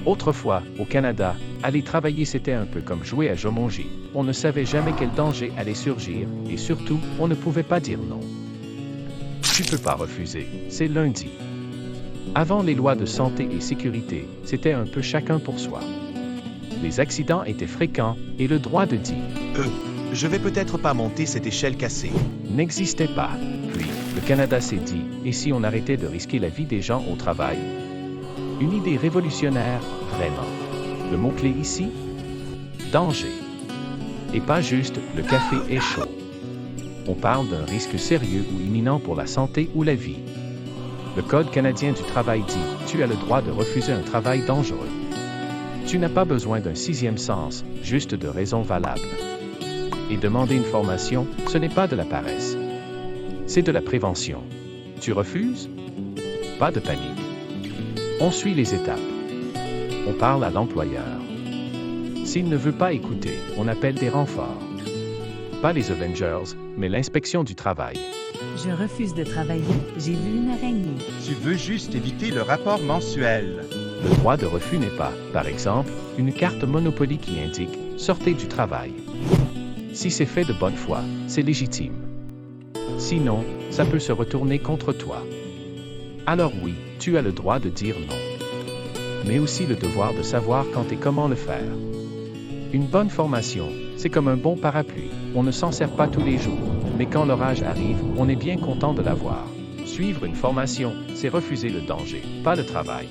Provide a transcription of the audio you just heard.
Autrefois, au Canada, aller travailler c'était un peu comme jouer à Jumanji. On ne savait jamais quel danger allait surgir, et surtout, on ne pouvait pas dire non. Tu peux pas refuser, c'est lundi. Avant les lois de santé et sécurité, c'était un peu chacun pour soi. Les accidents étaient fréquents, et le droit de dire « Je vais peut-être pas monter cette échelle cassée » n'existait pas. Puis, le Canada s'est dit, et si on arrêtait de risquer la vie des gens au travail? Une idée révolutionnaire, vraiment. Le mot-clé ici? Danger. Et pas juste, le café est chaud. On parle d'un risque sérieux ou imminent pour la santé ou la vie. Le Code canadien du travail dit, tu as le droit de refuser un travail dangereux. Tu n'as pas besoin d'un sixième sens, juste de raisons valables. Et demander une formation, ce n'est pas de la paresse. C'est de la prévention. Tu refuses? Pas de panique. On suit les étapes. On parle à l'employeur. S'il ne veut pas écouter, on appelle des renforts. Pas les Avengers, mais l'inspection du travail. Je refuse de travailler, j'ai vu une araignée. Tu veux juste éviter le rapport mensuel. Le droit de refus n'est pas, par exemple, une carte Monopoly qui indique « sortez du travail ». Si c'est fait de bonne foi, c'est légitime. Sinon, ça peut se retourner contre toi. Alors oui, tu as le droit de dire non. Mais aussi le devoir de savoir quand et comment le faire. Une bonne formation, c'est comme un bon parapluie. On ne s'en sert pas tous les jours, mais quand l'orage arrive, on est bien content de l'avoir. Suivre une formation, c'est refuser le danger, pas le travail.